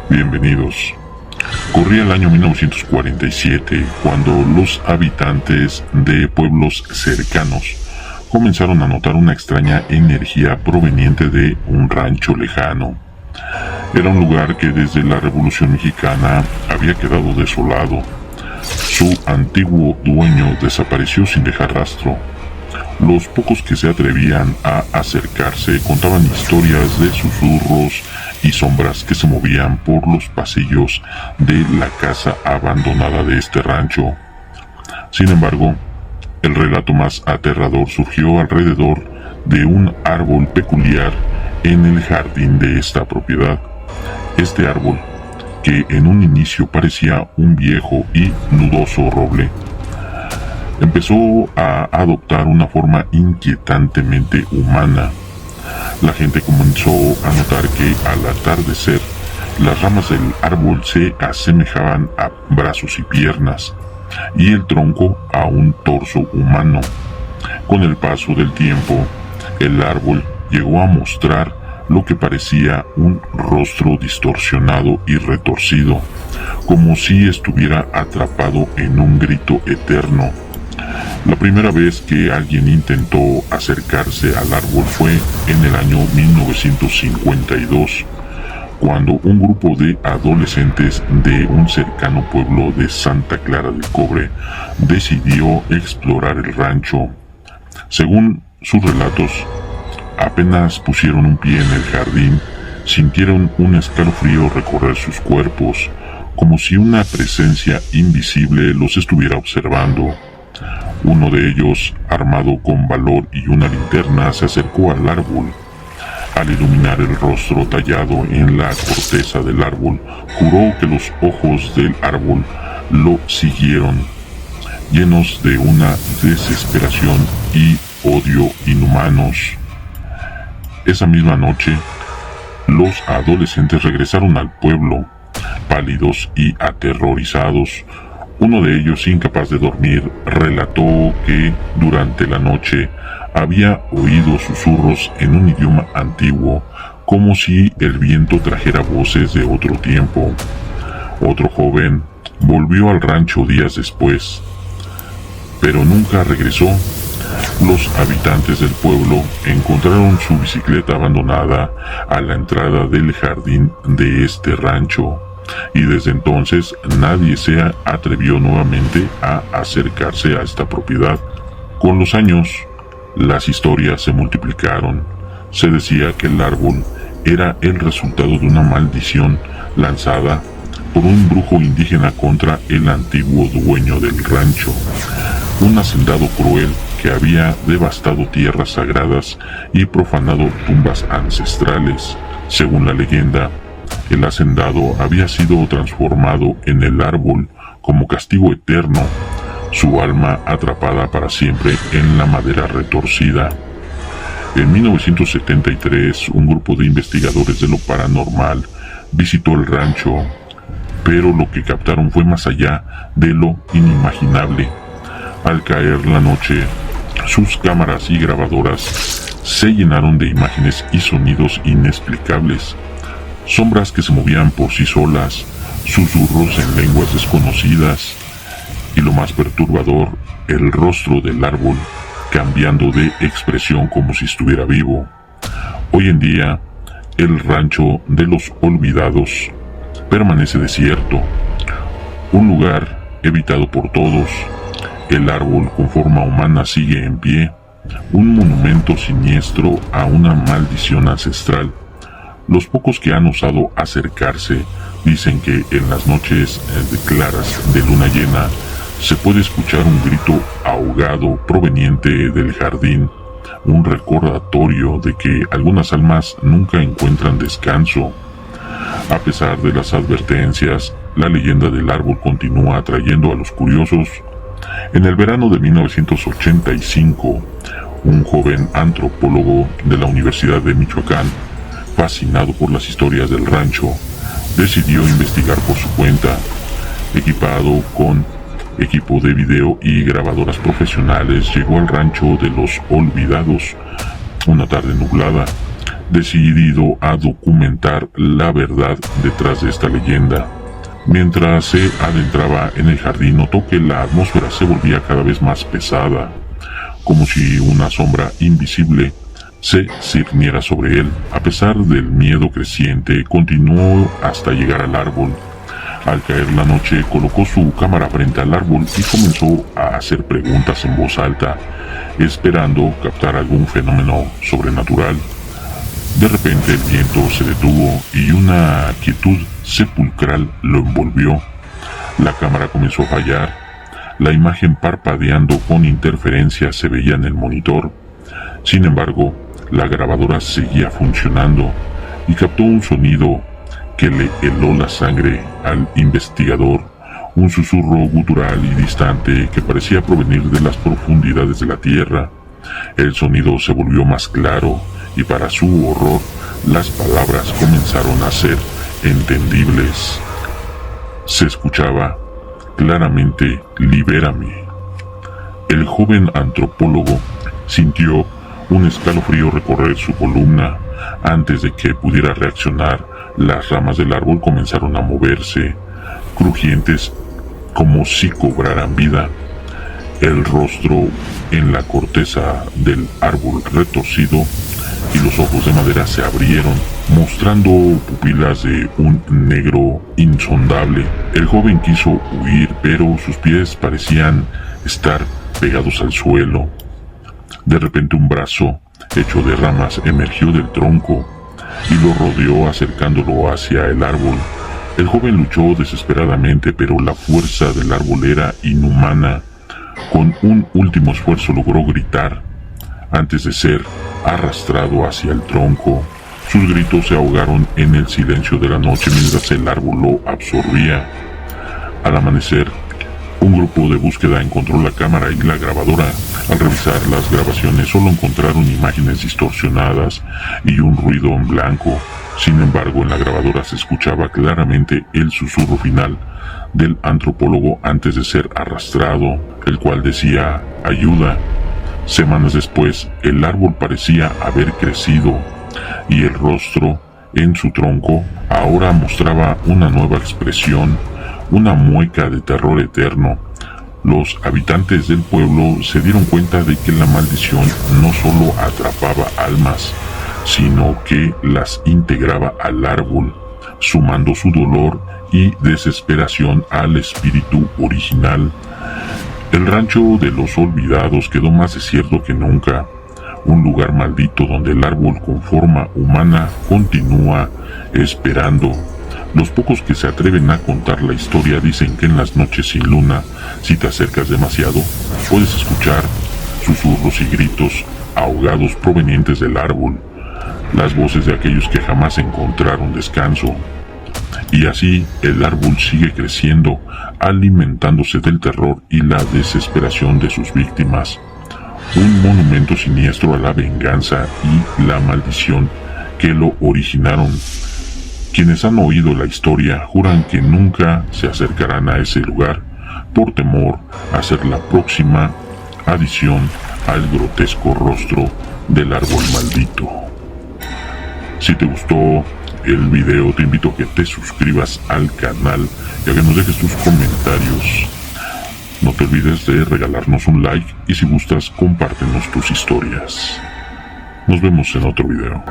Bienvenidos. Corría el año 1947 cuando los habitantes de pueblos cercanos comenzaron a notar una extraña energía proveniente de un rancho lejano. Era un lugar que desde la Revolución Mexicana había quedado desolado. Su antiguo dueño desapareció sin dejar rastro. Los pocos que se atrevían a acercarse contaban historias de susurros y sombras que se movían por los pasillos de la casa abandonada de este rancho. Sin embargo, el relato más aterrador surgió alrededor de un árbol peculiar en el jardín de esta propiedad. Este árbol, que en un inicio parecía un viejo y nudoso roble, empezó a adoptar una forma inquietantemente humana. La gente comenzó a notar que al atardecer las ramas del árbol se asemejaban a brazos y piernas, y el tronco a un torso humano. Con el paso del tiempo, el árbol llegó a mostrar lo que parecía un rostro distorsionado y retorcido, como si estuviera atrapado en un grito eterno. La primera vez que alguien intentó acercarse al árbol fue en el año 1952, cuando un grupo de adolescentes de un cercano pueblo de Santa Clara del Cobre decidió explorar el rancho. Según sus relatos, apenas pusieron un pie en el jardín, sintieron un escalofrío recorrer sus cuerpos, como si una presencia invisible los estuviera observando. Uno de ellos, armado con valor y una linterna, se acercó al árbol. Al iluminar el rostro tallado en la corteza del árbol, juró que los ojos del árbol lo siguieron, llenos de una desesperación y odio inhumanos. Esa misma noche, los adolescentes regresaron al pueblo, pálidos y aterrorizados. Uno de ellos, incapaz de dormir, relató que durante la noche había oído susurros en un idioma antiguo, como si el viento trajera voces de otro tiempo. Otro joven volvió al rancho días después, pero nunca regresó. Los habitantes del pueblo encontraron su bicicleta abandonada a la entrada del jardín de este rancho, y desde entonces nadie se atrevió nuevamente a acercarse a esta propiedad. Con los años, las historias se multiplicaron. Se decía que el árbol era el resultado de una maldición lanzada por un brujo indígena contra el antiguo dueño del rancho, un hacendado cruel que había devastado tierras sagradas y profanado tumbas ancestrales. Según la leyenda, el hacendado había sido transformado en el árbol como castigo eterno, su alma atrapada para siempre en la madera retorcida. En 1973, un grupo de investigadores de lo paranormal visitó el rancho, pero lo que captaron fue más allá de lo inimaginable. Al caer la noche, sus cámaras y grabadoras se llenaron de imágenes y sonidos inexplicables. Sombras que se movían por sí solas, susurros en lenguas desconocidas, y lo más perturbador, el rostro del árbol cambiando de expresión como si estuviera vivo. Hoy en día, el rancho de los olvidados permanece desierto, un lugar evitado por todos. El árbol con forma humana sigue en pie, un monumento siniestro a una maldición ancestral. Los pocos que han osado acercarse dicen que en las noches claras de luna llena se puede escuchar un grito ahogado proveniente del jardín, un recordatorio de que algunas almas nunca encuentran descanso. A pesar de las advertencias, la leyenda del árbol continúa atrayendo a los curiosos. En el verano de 1985, un joven antropólogo de la Universidad de Michoacán, fascinado por las historias del rancho, decidió investigar por su cuenta. Equipado con equipo de video y grabadoras profesionales, llegó al rancho de los olvidados. Una tarde nublada, decidido a documentar la verdad detrás de esta leyenda. Mientras se adentraba en el jardín, notó que la atmósfera se volvía cada vez más pesada, como si una sombra invisible se cerniera sobre él. A pesar del miedo creciente, continuó hasta llegar al árbol. Al caer la noche, colocó su cámara frente al árbol y comenzó a hacer preguntas en voz alta, esperando captar algún fenómeno sobrenatural. De repente el viento se detuvo y una quietud sepulcral lo envolvió. La cámara comenzó a fallar. La imagen parpadeando con interferencia se veía en el monitor. Sin embargo, la grabadora seguía funcionando y captó un sonido que le heló la sangre al investigador, un susurro gutural y distante que parecía provenir de las profundidades de la tierra. El sonido se volvió más claro y para su horror las palabras comenzaron a ser entendibles. Se escuchaba claramente: libérame. El joven antropólogo sintió un escalofrío recorrer su columna. Antes de que pudiera reaccionar, las ramas del árbol comenzaron a moverse, crujientes como si cobraran vida. El rostro en la corteza del árbol retorcido y los ojos de madera se abrieron, mostrando pupilas de un negro insondable. El joven quiso huir, pero sus pies parecían estar pegados al suelo. De repente un brazo hecho de ramas emergió del tronco y lo rodeó acercándolo hacia el árbol. El joven luchó desesperadamente, pero la fuerza del árbol era inhumana. Con un último esfuerzo logró gritar antes de ser arrastrado hacia el tronco. Sus gritos se ahogaron en el silencio de la noche mientras el árbol lo absorbía. Al amanecer, un grupo de búsqueda encontró la cámara y la grabadora. Al revisar las grabaciones solo encontraron imágenes distorsionadas y un ruido en blanco. Sin embargo, en la grabadora se escuchaba claramente el susurro final del antropólogo antes de ser arrastrado, el cual decía: ayuda. Semanas después, el árbol parecía haber crecido y el rostro en su tronco ahora mostraba una nueva expresión, una mueca de terror eterno. Los habitantes del pueblo se dieron cuenta de que la maldición no solo atrapaba almas, sino que las integraba al árbol, sumando su dolor y desesperación al espíritu original. El rancho de los olvidados quedó más desierto que nunca, un lugar maldito donde el árbol con forma humana continúa esperando. Los pocos que se atreven a contar la historia dicen que en las noches sin luna, si te acercas demasiado, puedes escuchar susurros y gritos ahogados provenientes del árbol, las voces de aquellos que jamás encontraron descanso. Y así el árbol sigue creciendo, alimentándose del terror y la desesperación de sus víctimas. Un monumento siniestro a la venganza y la maldición que lo originaron. Quienes han oído la historia juran que nunca se acercarán a ese lugar por temor a ser la próxima adición al grotesco rostro del árbol maldito. Si te gustó el video, te invito a que te suscribas al canal y a que nos dejes tus comentarios. No te olvides de regalarnos un like y si gustas compártenos tus historias. Nos vemos en otro video.